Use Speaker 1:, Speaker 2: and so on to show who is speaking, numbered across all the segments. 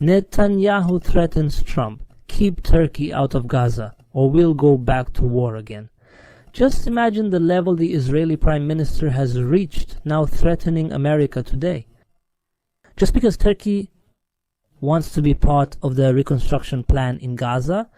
Speaker 1: Netanyahu threatens Trump, keep Turkey out of Gaza, or we'll go back to war again. Just imagine the level the Israeli Prime Minister has reached, now threatening America today. Just because Turkey wants to be part of the reconstruction plan in Gaza,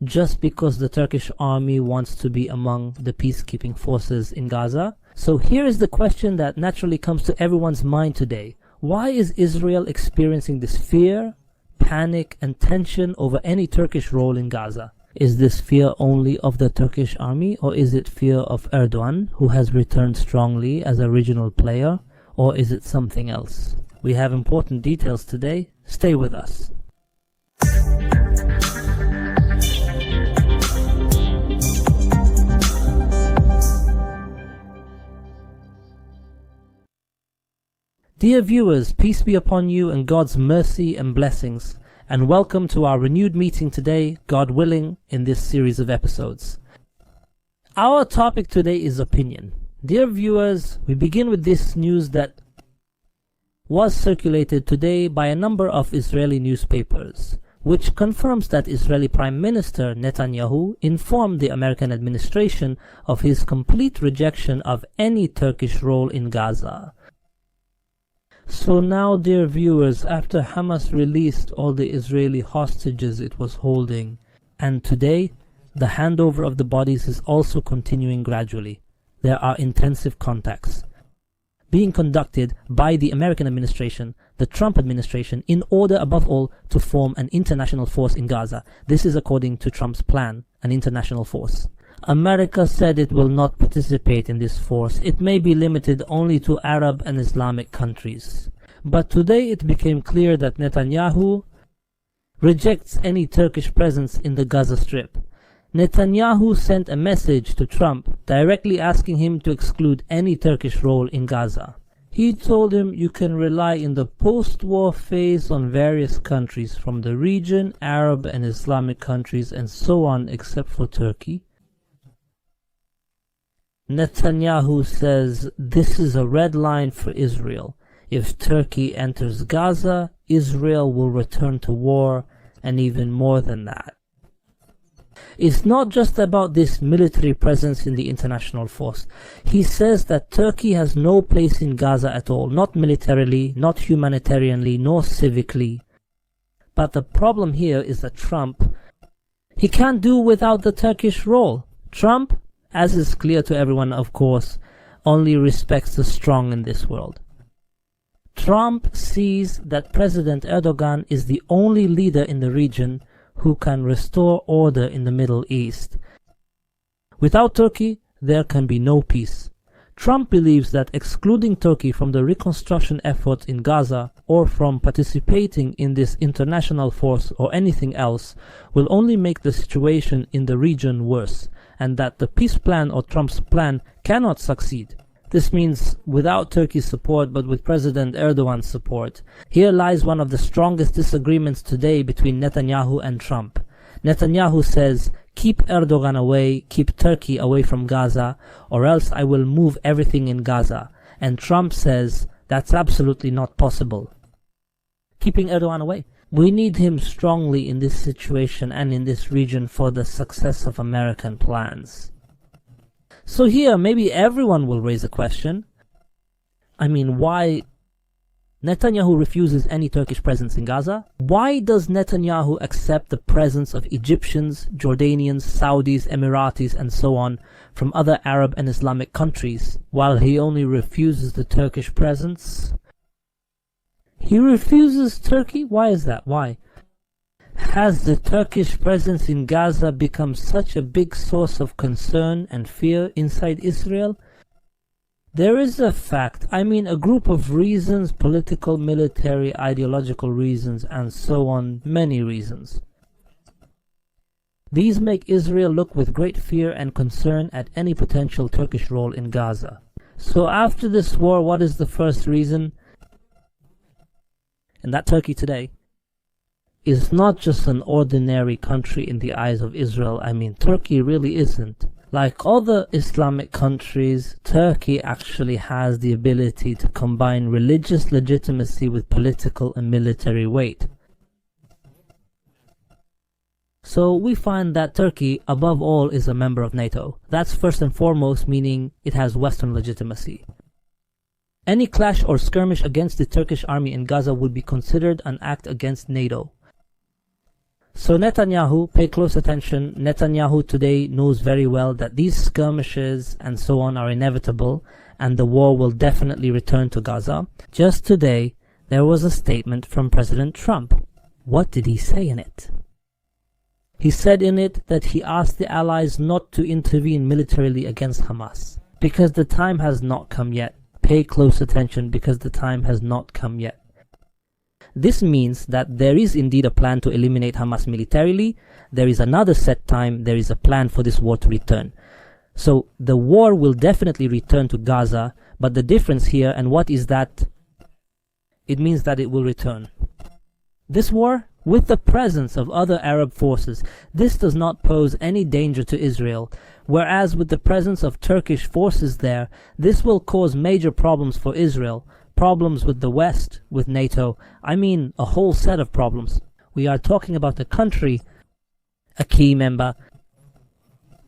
Speaker 1: just because the Turkish army wants to be among the peacekeeping forces in Gaza. So here is the question that naturally comes to everyone's mind today. Why is Israel experiencing this fear, panic, and tension over any Turkish role in Gaza? Is this fear only of the Turkish army, or is it fear of Erdogan, who has returned strongly as a regional player, or is it something else? We have important details today. Stay with us. Dear viewers, peace be upon you and God's mercy and blessings, and welcome to our renewed meeting today, God willing, in this series of episodes. Our topic today is opinion. Dear viewers, we begin with this news that was circulated today by a number of Israeli newspapers, which confirms that Israeli Prime Minister Netanyahu informed the American administration of his complete rejection of any Turkish role in Gaza. So now, dear viewers, after Hamas released all the Israeli hostages it was holding, and today the handover of the bodies is also continuing gradually, there are intensive contacts being conducted by the American administration, the Trump administration, in order above all to form an international force in Gaza. This is according to Trump's plan, an international force. America said it will not participate in this force. It may be limited only to Arab and Islamic countries. But today it became clear that Netanyahu rejects any Turkish presence in the Gaza Strip. Netanyahu sent a message to Trump directly asking him to exclude any Turkish role in Gaza. He told him you can rely in the post-war phase on various countries from the region, Arab and Islamic countries and so on except for Turkey. Netanyahu says this is a red line for Israel. If Turkey enters Gaza, Israel will return to war, and even more than that. It's not just about this military presence in the international force. He says that Turkey has no place in Gaza at all, not militarily, not humanitarianly, nor civically. But the problem here is that Trump, he can't do without the Turkish role. Trump, as is clear to everyone, of course, only respects the strong in this world. Trump sees that President Erdogan is the only leader in the region who can restore order in the Middle East. Without Turkey, there can be no peace. Trump believes that excluding Turkey from the reconstruction efforts in Gaza or from participating in this international force or anything else will only make the situation in the region worse, and that the peace plan or Trump's plan cannot succeed. This means without Turkey's support, but with President Erdogan's support. Here lies one of the strongest disagreements today between Netanyahu and Trump. Netanyahu says, keep Erdogan away, keep Turkey away from Gaza, or else I will move everything in Gaza. And Trump says, that's absolutely not possible. Keeping Erdogan away. We need him strongly in this situation and in this region for the success of American plans. So here, maybe everyone will raise a question. I mean, why Netanyahu refuses any Turkish presence in Gaza? Why does Netanyahu accept the presence of Egyptians, Jordanians, Saudis, Emiratis, and so on from other Arab and Islamic countries, while he only refuses the Turkish presence? He refuses Turkey? Why is that? Why? Has the Turkish presence in Gaza become such a big source of concern and fear inside Israel? There is a fact, a group of reasons, political, military, ideological reasons, and so on, many reasons. These make Israel look with great fear and concern at any potential Turkish role in Gaza. So after this war, what is the first reason? And that Turkey today is not just an ordinary country in the eyes of Israel. Turkey really isn't. Like other Islamic countries, Turkey actually has the ability to combine religious legitimacy with political and military weight. So we find that Turkey, above all, is a member of NATO. That's first and foremost, meaning it has Western legitimacy. Any clash or skirmish against the Turkish army in Gaza would be considered an act against NATO. So Netanyahu, pay close attention, Netanyahu today knows very well that these skirmishes and so on are inevitable and the war will definitely return to Gaza. Just today, there was a statement from President Trump. What did he say in it? He said in it that he asked the allies not to intervene militarily against Hamas because the time has not come yet. Pay close attention, because the time has not come yet. This means that there is indeed a plan to eliminate Hamas militarily. There is another set time. There is a plan for this war to return. So the war will definitely return to Gaza, but the difference here, and what is that? It means that it will return. This war, with the presence of other Arab forces, this does not pose any danger to Israel, whereas with the presence of Turkish forces there, this will cause major problems for Israel, problems with the West, with NATO, I mean a whole set of problems. We are talking about a country, a key member.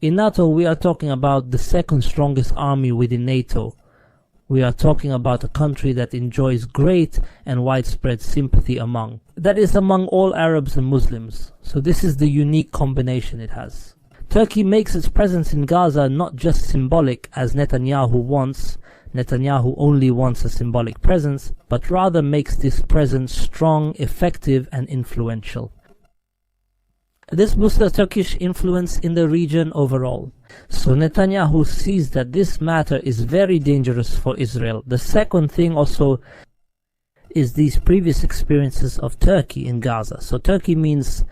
Speaker 1: In NATO, we are talking about the second strongest army within NATO. We are talking about a country that enjoys great and widespread sympathy among. That is among all Arabs and Muslims. So this is the unique combination it has. Turkey makes its presence in Gaza not just symbolic as Netanyahu wants. Netanyahu only wants a symbolic presence, but rather makes this presence strong, effective and influential. This boosts the Turkish influence in the region overall. So Netanyahu sees that this matter is very dangerous for Israel. The second thing also is these previous experiences of Turkey in Gaza. So Turkey means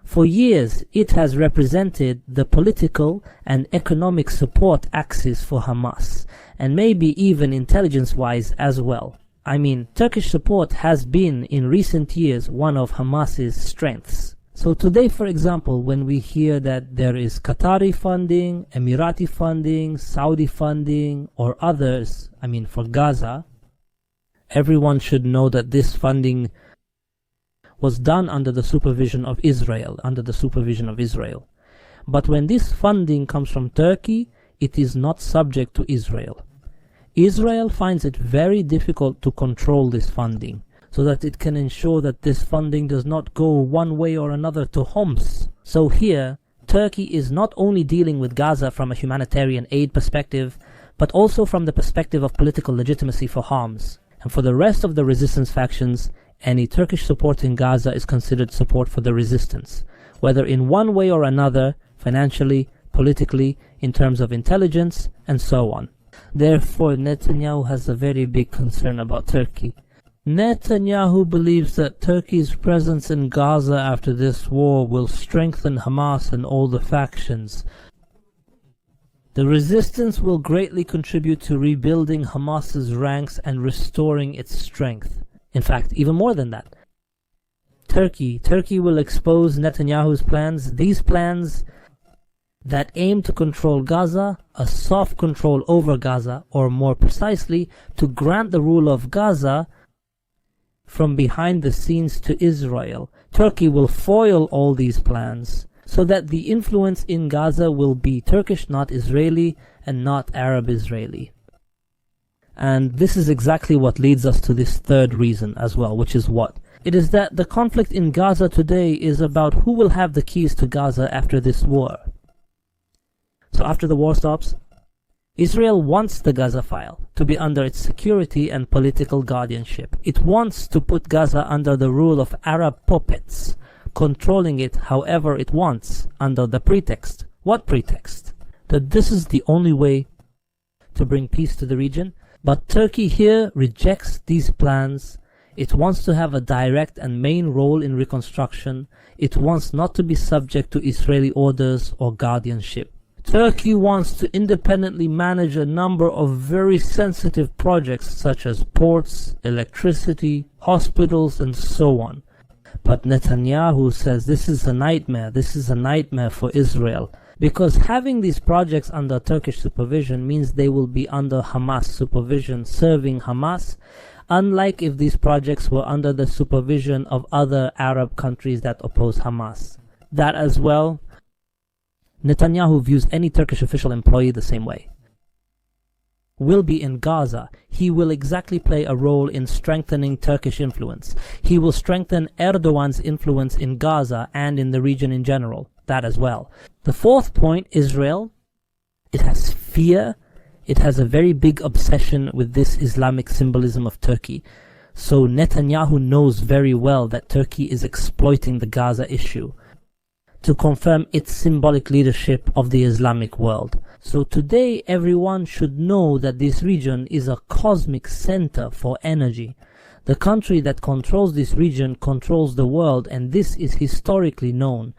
Speaker 1: for years it has represented the political and economic support axis for Hamas, and maybe even intelligence-wise as well. I mean, Turkish support has been in recent years one of Hamas's strengths. So today, for example, when we hear that there is Qatari funding, Emirati funding, Saudi funding, or others, I mean for Gaza, everyone should know that this funding was done under the supervision of Israel, But when this funding comes from Turkey, it is not subject to Israel. Israel finds it very difficult to control this funding, so that it can ensure that this funding does not go one way or another to Homs. So here, Turkey is not only dealing with Gaza from a humanitarian aid perspective, but also from the perspective of political legitimacy for Homs. And for the rest of the resistance factions, any Turkish support in Gaza is considered support for the resistance, whether in one way or another, financially, politically, in terms of intelligence, and so on. Therefore, Netanyahu has a very big concern about Turkey. Netanyahu believes that Turkey's presence in Gaza after this war will strengthen Hamas and all the factions. The resistance will greatly contribute to rebuilding Hamas's ranks and restoring its strength. In fact, even more than that. Turkey will expose Netanyahu's plans, these plans that aim to control Gaza, a soft control over Gaza, or more precisely, to grant the rule of Gaza from behind the scenes to Israel. Turkey will foil all these plans so that the influence in Gaza will be Turkish, not Israeli, and not Arab-Israeli. And this is exactly what leads us to this third reason as well, which is what? It is that the conflict in Gaza today is about who will have the keys to Gaza after this war. So after the war stops, Israel wants the Gaza file to be under its security and political guardianship. It wants to put Gaza under the rule of Arab puppets, controlling it however it wants, under the pretext. What pretext? That this is the only way to bring peace to the region. But Turkey here rejects these plans. It wants to have a direct and main role in reconstruction. It wants not to be subject to Israeli orders or guardianship. Turkey wants to independently manage a number of very sensitive projects such as ports, electricity, hospitals, and so on. But Netanyahu says this is a nightmare. This is a nightmare for Israel. Because having these projects under Turkish supervision means they will be under Hamas supervision, serving Hamas, unlike if these projects were under the supervision of other Arab countries that oppose Hamas. that as well. Netanyahu views any Turkish official employee the same way. Will be in Gaza. He will exactly play a role in strengthening Turkish influence. He will strengthen Erdogan's influence in Gaza and in the region in general. That as well. The fourth point, Israel. It has fear. It has a very big obsession with this Islamic symbolism of Turkey. So Netanyahu knows very well that Turkey is exploiting the Gaza issue to confirm its symbolic leadership of the Islamic world. So today everyone should know that this region is a cosmic center for energy. The country that controls this region controls the world, and this is historically known.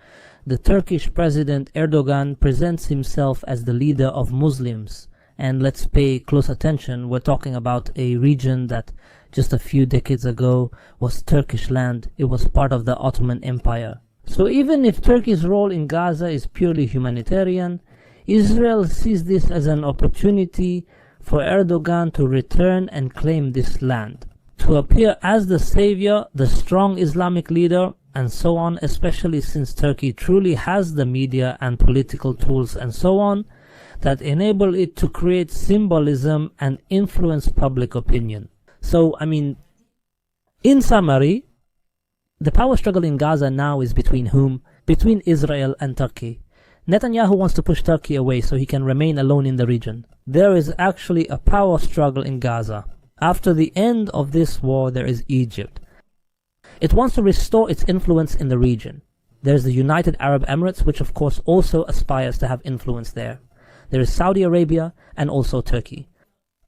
Speaker 1: The Turkish President Erdogan presents himself as the leader of Muslims. And let's pay close attention, we're talking about a region that just a few decades ago was Turkish land. It was part of the Ottoman Empire. So even if Turkey's role in Gaza is purely humanitarian, Israel sees this as an opportunity for Erdogan to return and claim this land, to appear as the savior, the strong Islamic leader, and so on, especially since Turkey truly has the media and political tools and so on that enable it to create symbolism and influence public opinion. So, in summary, the power struggle in Gaza now is between whom? Between Israel and Turkey. Netanyahu wants to push Turkey away so he can remain alone in the region. There is actually a power struggle in Gaza. After the end of this war, there is Egypt. It wants to restore its influence in the region. There is the United Arab Emirates, which of course also aspires to have influence there. There is Saudi Arabia and also Turkey.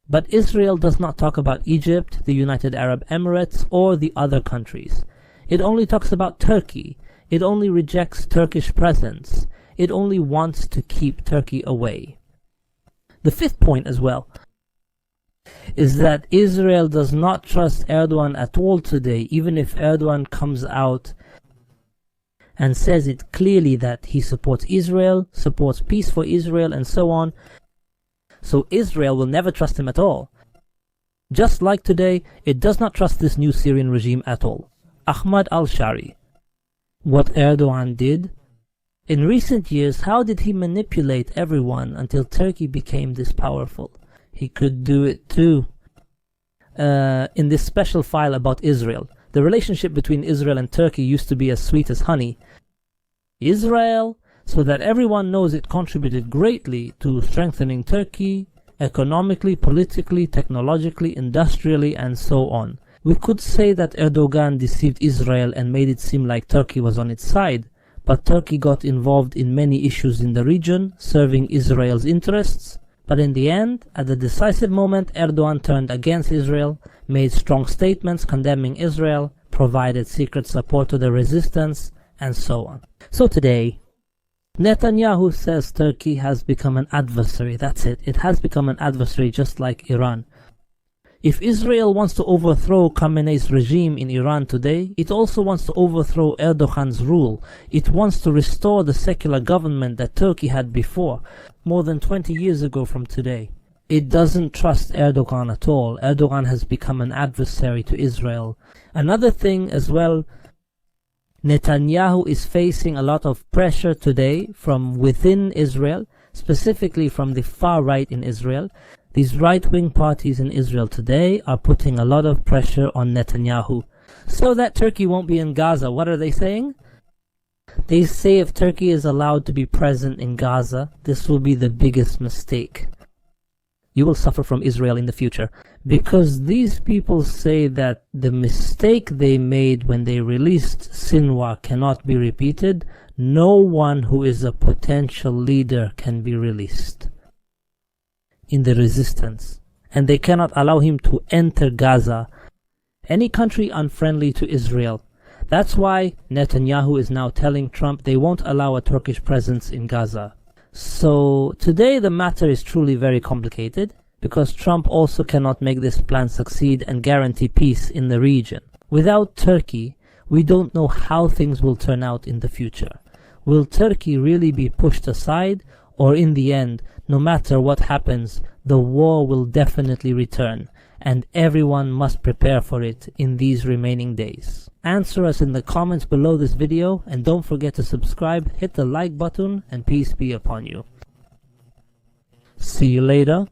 Speaker 1: But Israel does not talk about Egypt, the United Arab Emirates, or the other countries. It only talks about Turkey. It only rejects Turkish presence. It only wants to keep Turkey away. The fifth point as well is that Israel does not trust Erdogan at all today, even if Erdogan comes out and says it clearly that he supports Israel, supports peace for Israel, and so on. So Israel will never trust him at all. Just like today, it does not trust this new Syrian regime at all. Ahmad al-Shari. What Erdogan did? In recent years, how did he manipulate everyone until Turkey became this powerful? He could do it too. In this special file about Israel, the relationship between Israel and Turkey used to be as sweet as honey. Israel, so that everyone knows it contributed greatly to strengthening Turkey, economically, politically, technologically, industrially, and so on. We could say that Erdogan deceived Israel and made it seem like Turkey was on its side, but Turkey got involved in many issues in the region, serving Israel's interests. But in the end, at the decisive moment, Erdogan turned against Israel, made strong statements condemning Israel, provided secret support to the resistance, and so on. So today, Netanyahu says Turkey has become an adversary. That's it. It has become an adversary just like Iran. If Israel wants to overthrow Khamenei's regime in Iran today, it also wants to overthrow Erdogan's rule. It wants to restore the secular government that Turkey had before, more than 20 years ago from today. It doesn't trust Erdogan at all. Erdogan has become an adversary to Israel. Another thing as well, Netanyahu is facing a lot of pressure today from within Israel, specifically from the far right in Israel. These right-wing parties in Israel today are putting a lot of pressure on Netanyahu so that Turkey won't be in Gaza. What are they saying? They say if Turkey is allowed to be present in Gaza, this will be the biggest mistake. You will suffer from Israel in the future. Because these people say that the mistake they made when they released Sinwar cannot be repeated. No one who is a potential leader can be released in the resistance, and they cannot allow him to enter Gaza, any country unfriendly to Israel. That's why Netanyahu is now telling Trump they won't allow a Turkish presence in Gaza. So today the matter is truly very complicated, because Trump also cannot make this plan succeed and guarantee peace in the region. Without Turkey, we don't know how things will turn out in the future. Will Turkey really be pushed aside, or in the end, no matter what happens, the war will definitely return, and everyone must prepare for it in these remaining days. Answer us in the comments below this video, and don't forget to subscribe, hit the like button, and peace be upon you. See you later.